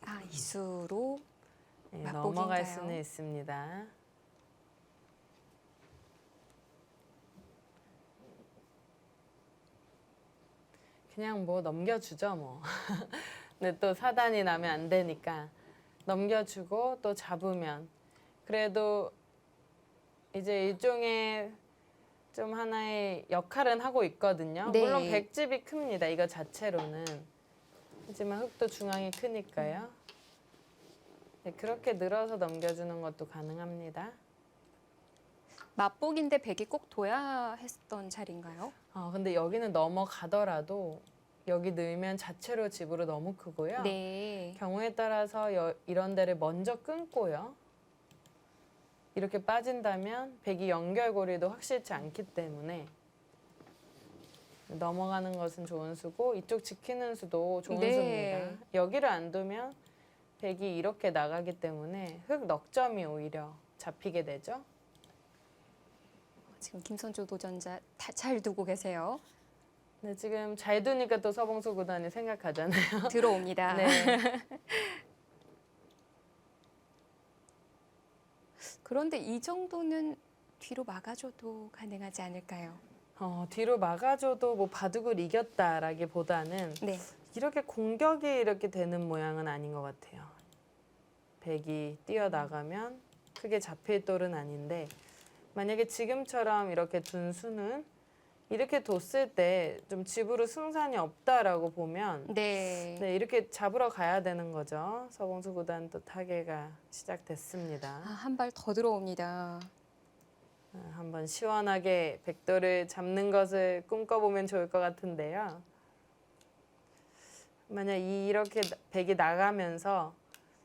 아, 이수로
예,
맛보기인가요?
넘어갈 수는 있습니다. 그냥 뭐 넘겨주죠 뭐. 근데 또 사단이 나면 안 되니까 넘겨주고 또 잡으면 그래도 이제 일종의 좀 하나의 역할은 하고 있거든요.
네.
물론 백집이 큽니다. 이거 자체로는. 하지만 흙도 중앙이 크니까요. 네, 그렇게 늘어서 넘겨주는 것도 가능합니다.
맛보기인데 백이 꼭 둬야 했던 자리인가요?
근데 여기는 넘어가더라도 여기 넣으면 자체로 집으로 너무 크고요.
네.
경우에 따라서 이런 데를 먼저 끊고요. 이렇게 빠진다면 백이 연결고리도 확실치 않기 때문에 넘어가는 것은 좋은 수고 이쪽 지키는 수도 좋은
네.
수입니다. 여기를 안 두면 백이 이렇게 나가기 때문에 흙 넉점이 오히려 잡히게 되죠.
지금 김선조 도전자 다 잘 두고 계세요.
근데 지금 잘 두니까 또 서봉수 구단이 생각하잖아요.
들어옵니다.
네.
그런데 이 정도는 뒤로 막아줘도 가능하지 않을까요?
뒤로 막아줘도 뭐 바둑을 이겼다라기보다는
네.
이렇게 공격이 이렇게 되는 모양은 아닌 것 같아요. 백이 뛰어나가면 크게 잡힐 돌은 아닌데 만약에 지금처럼 이렇게 둔 수는 이렇게 뒀을 때 좀 집으로 승산이 없다라고 보면
네.
네, 이렇게 잡으러 가야 되는 거죠. 서봉수 구단 또 타계가 시작됐습니다.
아, 한 발 더 들어옵니다.
한번 시원하게 백도를 잡는 것을 꿈꿔보면 좋을 것 같은데요. 만약 이렇게 백이 나가면서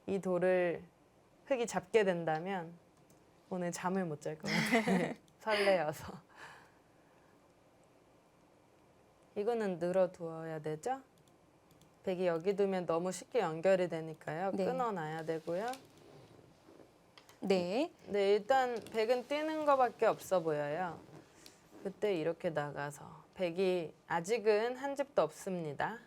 이 돌을 흙이 잡게 된다면 오늘 잠을 못 잘 것 같아요. 설레어서. 이거는 늘어두어야 되죠? 백이 여기 두면 너무 쉽게 연결이 되니까요.
네.
끊어놔야 되고요.
네.
네, 일단 백은 뛰는 거밖에 없어 보여요. 그때 이렇게 나가서 백이 아직은 한 집도 없습니다.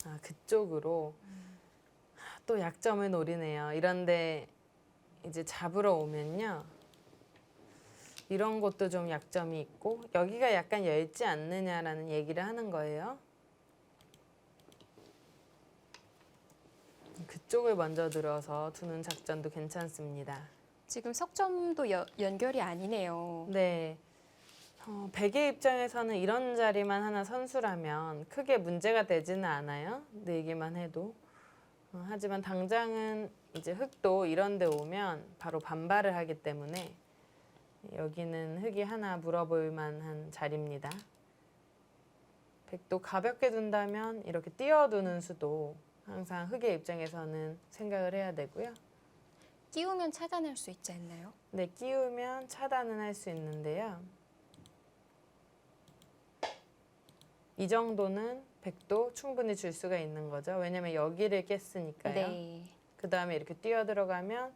아, 그쪽으로 또 약점을 노리네요. 이런데 이제 잡으러 오면요. 이런 것도 좀 약점이 있고 여기가 약간 얇지 않느냐라는 얘기를 하는 거예요. 그쪽을 먼저 들어서 두는 작전도 괜찮습니다.
지금 석점도 연결이 아니네요.
네. 백의 입장에서는 이런 자리만 하나 선수라면 크게 문제가 되지는 않아요. 내기만 해도. 하지만 당장은 이제 흙도 이런 데 오면 바로 반발을 하기 때문에 여기는 흙이 하나 물어볼 만한 자리입니다. 백도 가볍게 둔다면 이렇게 띄어두는 수도 항상 흙의 입장에서는 생각을 해야 되고요.
끼우면 차단할 수 있지 않나요?
네, 끼우면 차단은 할 수 있는데요. 이 정도는 백도 충분히 줄 수가 있는 거죠. 왜냐면 여기를 깼으니까요.
네.
그 다음에 이렇게 뛰어 들어가면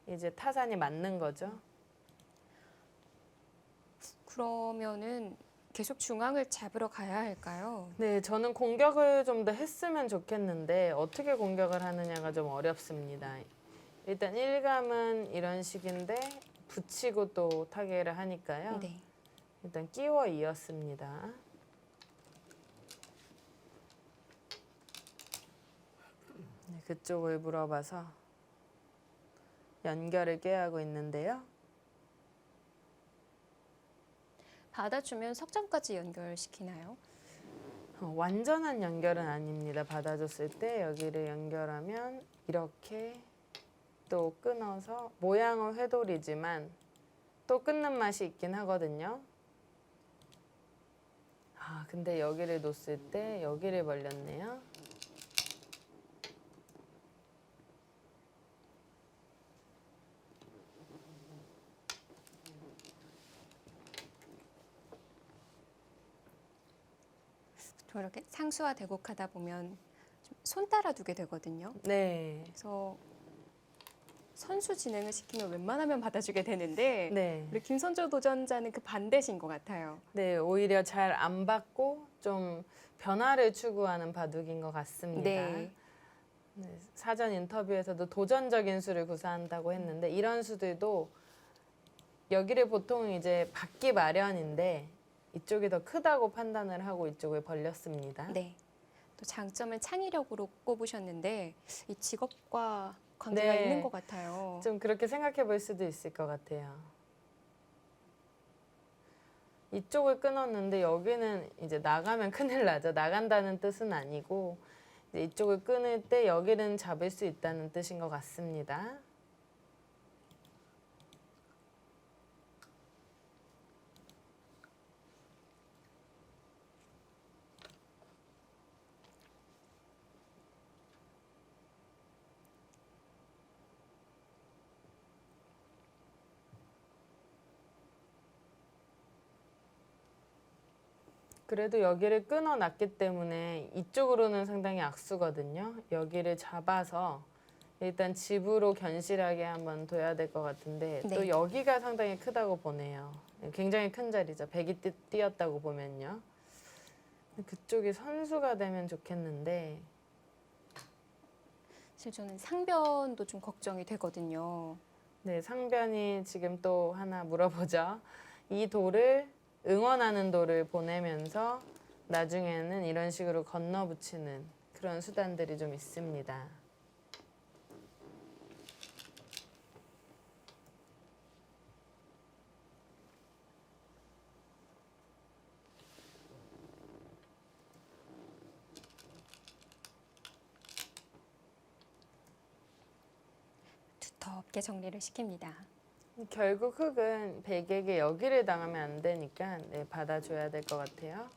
이제 타산이 맞는 거죠.
그러면은 계속 중앙을 잡으러 가야 할까요?
네, 저는 공격을 좀 더 했으면 좋겠는데 어떻게 공격을 하느냐가 좀 어렵습니다. 일단 1감은 이런 식인데 붙이고 또 타개를 하니까요.
네.
일단 끼워 이었습니다. 네, 그쪽을 물어봐서 연결을 꾀하고 있는데요.
받아주면 석점까지 연결시키나요?
완전한 연결은 아닙니다. 받아줬을 때 여기를 연결하면 이렇게 또 끊어서 모양은 회돌이지만 또 끊는 맛이 있긴 하거든요. 아, 근데 여기를 놓았을 때 여기를 벌렸네요.
저 이렇게 상수와 대곡하다 보면 좀 손 따라 두게 되거든요.
네.
그래서 선수 진행을 시키면 웬만하면 받아주게 되는데
네.
우리 김선조 도전자는 그 반대신 것 같아요.
네, 오히려 잘 안 받고 좀 변화를 추구하는 바둑인 것 같습니다.
네.
네, 사전 인터뷰에서도 도전적인 수를 구사한다고 했는데 이런 수들도 여기를 보통 이제 받기 마련인데 이쪽이 더 크다고 판단을 하고 이쪽을 벌렸습니다.
네. 또 장점은 창의력으로 꼽으셨는데 이 직업과 관계가
네.
있는 것 같아요.
좀 그렇게 생각해 볼 수도 있을 것 같아요. 이쪽을 끊었는데 여기는 이제 나가면 큰일 나죠. 나간다는 뜻은 아니고 이제 이쪽을 끊을 때 여기는 잡을 수 있다는 뜻인 것 같습니다. 그래도 여기를 끊어놨기 때문에 이쪽으로는 상당히 악수거든요. 여기를 잡아서 일단 집으로 견실하게 한번 둬야 될 것 같은데
네.
또 여기가 상당히 크다고 보네요. 굉장히 큰 자리죠. 백이 뛰었다고 보면요. 그쪽이 선수가 되면 좋겠는데
사실 저는 상변도 좀 걱정이 되거든요.
네, 상변이 지금 또 하나 물어보죠. 이 돌을 응원하는 돌을 보내면서 나중에는 이런 식으로 건너붙이는 그런 수단들이 좀 있습니다.
무섭게 정리를 시킵니다.
결국 흑은 백에게 여기를 당하면 안 되니까 네, 받아줘야 될 것 같아요.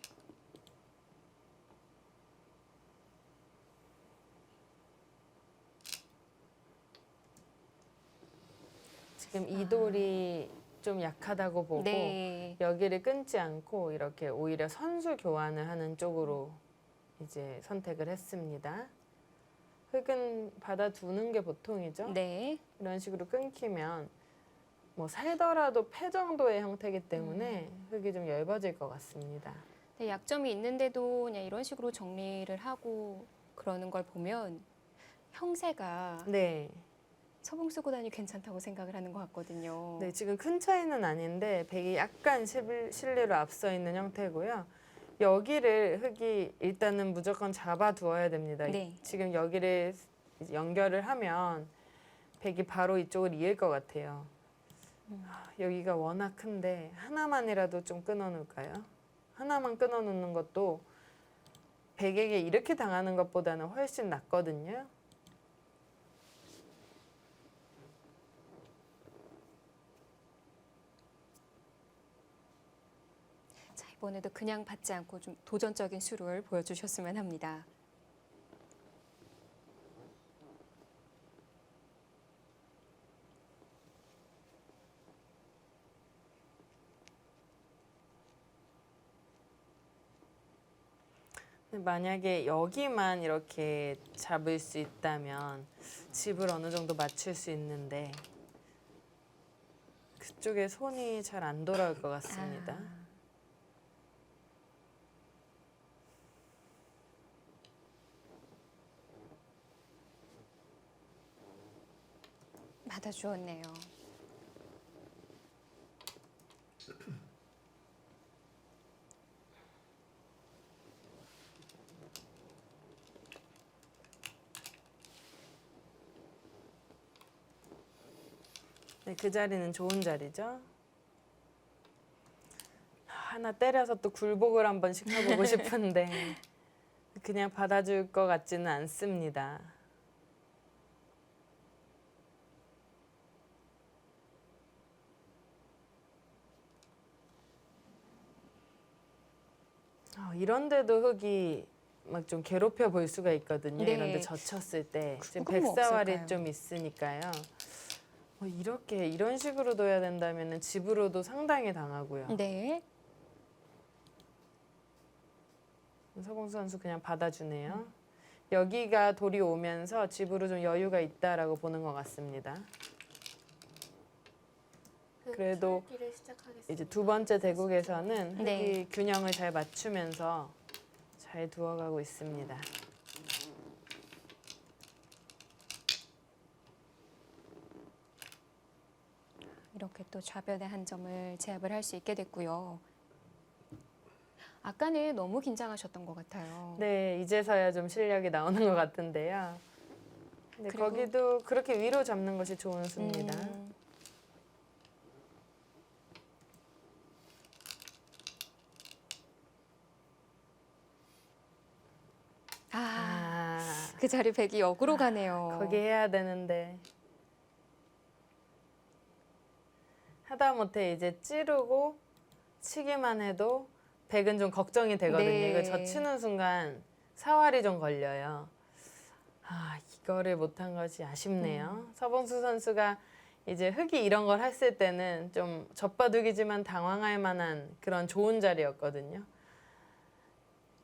지금 이 돌이 좀 약하다고 보고
네.
여기를 끊지 않고 이렇게 오히려 선수 교환을 하는 쪽으로 이제 선택을 했습니다. 흑은 받아두는 게 보통이죠.
네.
이런 식으로 끊기면 뭐 살더라도 패 정도의 형태이기 때문에 흑이 좀 얇아질 것 같습니다.
네, 약점이 있는데도 그냥 이런 식으로 정리를 하고 그러는 걸 보면 형세가
네.
서봉수 구단이 괜찮다고 생각을 하는 것 같거든요.
네, 지금 큰 차이는 아닌데 백이 약간 실리로 앞서 있는 형태고요. 여기를 흑이 일단은 무조건 잡아두어야 됩니다.
네.
지금 여기를 이제 연결을 하면 백이 바로 이쪽을 이을 것 같아요. 여기가 워낙 큰데 하나만이라도 좀 끊어놓을까요? 하나만 끊어놓는 것도 백에게 이렇게 당하는 것보다는 훨씬 낫거든요.
자, 이번에도 그냥 받지 않고 좀 도전적인 수를 보여주셨으면 합니다.
만약에 여기만 이렇게 잡을 수 있다면 집을 어느 정도 맞출 수 있는데 그쪽에 손이 잘 안 돌아올 것 같습니다.
받아주었네요.
네, 그 자리는 좋은 자리죠. 하나 때려서 또 굴복을 한번 시켜보고 싶은데 그냥 받아줄 것 같지는 않습니다. 이런데도 흑이 막 좀 괴롭혀 볼 수가 있거든요.
네.
이런데 젖혔을 때 지금
그건 뭐
백사활이
없을까요?
좀 있으니까요. 이렇게 이런 식으로 둬야 된다면 집으로도 상당히 당하고요.
네.
서봉수 선수 그냥 받아주네요. 여기가 돌이 오면서 집으로 좀 여유가 있다라고 보는 것 같습니다. 그래도
풀기를 시작하겠습니다.
이제 두 번째 대국에서는 흑이
네.
균형을 잘 맞추면서 잘 두어가고 있습니다.
이렇게 또 좌변의 한 점을 제압을 할 수 있게 됐고요. 아까는 너무 긴장하셨던 것 같아요.
네, 이제서야 좀 실력이 나오는 것 같은데요. 네,
그리고-
거기도 그렇게 위로 잡는 것이 좋은 수입니다.
그 자리 백이 역으로 가네요.
거기 해야 되는데 하다못해 이제 찌르고 치기만 해도 백은 좀 걱정이 되거든요.
네.
이거 젖히는 순간 사활이 좀 걸려요. 이거를 못한 것이 아쉽네요. 서봉수 선수가 이제 흑이 이런 걸 했을 때는 좀 젖바둑이지만 당황할 만한 그런 좋은 자리였거든요.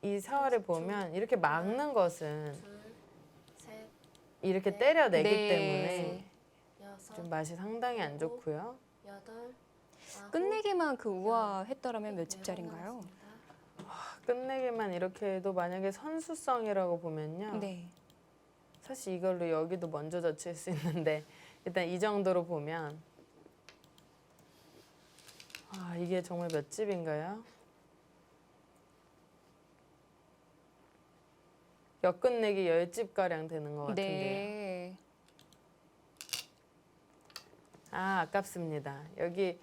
이 사활을 보면 이렇게 막는 것은
둘, 셋,
이렇게
네.
때려내기
네.
때문에
여섯,
좀 맛이 상당히 안 좋고요.
여덟, 아홉,
끝내기만 그 우아했더라면 몇
네
집짜리인가요?
번 남았습니다.
끝내기만 이렇게 해도 만약에 선수성이라고 보면요.
네.
사실 이걸로 여기도 먼저 젖힐 수 있는데 일단 이 정도로 보면 이게 정말 몇 집인가요? 역끝내기 10집가량 되는 것 같은데요.
네.
아깝습니다. 여기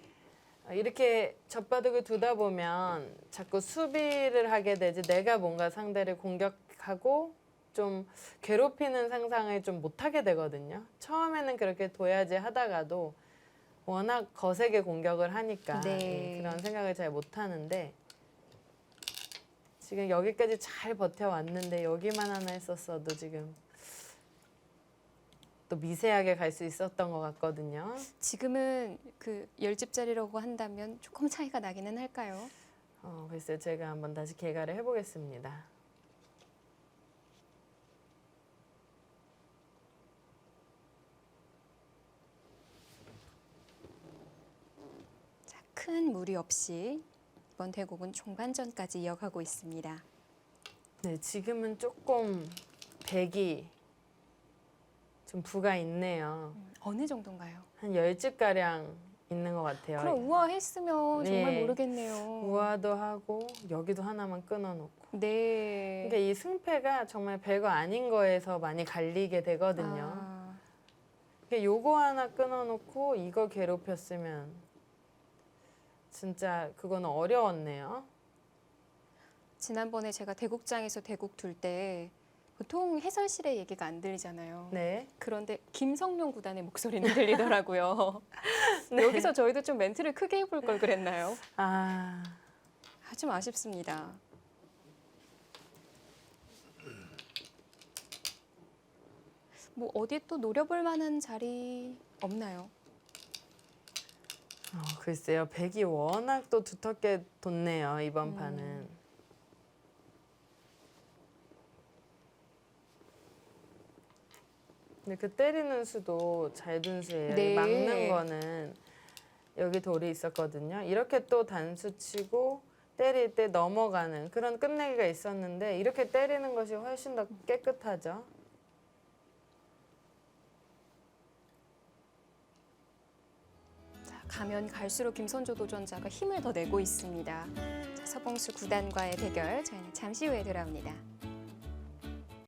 이렇게 젖바둑을 두다 보면 자꾸 수비를 하게 되지 내가 뭔가 상대를 공격하고 좀 괴롭히는 상상을 좀 못하게 되거든요. 처음에는 그렇게 둬야지 하다가도 워낙 거세게 공격을 하니까
네.
그런 생각을 잘 못하는데 지금 여기까지 잘 버텨왔는데 여기만 하나 했었어도 지금 또 미세하게 갈 수 있었던 것 같거든요.
지금은 그 10집짜리라고 한다면 조금 차이가 나기는 할까요?
글쎄요. 제가 한번 다시 개가를 해보겠습니다.
자, 큰 무리 없이 이번 대국은 종반전까지 이어가고 있습니다.
네, 지금은 조금 백이 좀 부가 있네요.
어느 정도인가요?
한 10집가량 있는 것 같아요.
그럼 우아했으면 정말
네.
모르겠네요.
우아도 하고 여기도 하나만 끊어놓고.
네.
그러니까 이 승패가 정말 별거 아닌 거에서 많이 갈리게 되거든요.
아,
그러니까 요거 하나 끊어놓고 이거 괴롭혔으면 진짜 그거는 어려웠네요.
지난번에 제가 대국장에서 대국 둘 때 보통 해설실의 얘기가 안 들리잖아요.
네.
그런데 김성룡 구단의 목소리는 들리더라고요.
네.
여기서 저희도 좀 멘트를 크게 해볼 걸 그랬나요?
아,
좀 아쉽습니다. 뭐 어디 또 노려볼 만한 자리 없나요?
글쎄요. 백이 워낙 또 두텁게 뒀네요. 이번 판은. 근데 그 때리는 수도 잘 둔 수예요.
네.
막는 거는 여기 돌이 있었거든요. 이렇게 또 단수 치고 때릴 때 넘어가는 그런 끝내기가 있었는데 이렇게 때리는 것이 훨씬 더 깨끗하죠.
자, 가면 갈수록 김선조 도전자가 힘을 더 내고 있습니다. 자, 서봉수 구단과의 대결 저희는 잠시 후에 돌아옵니다.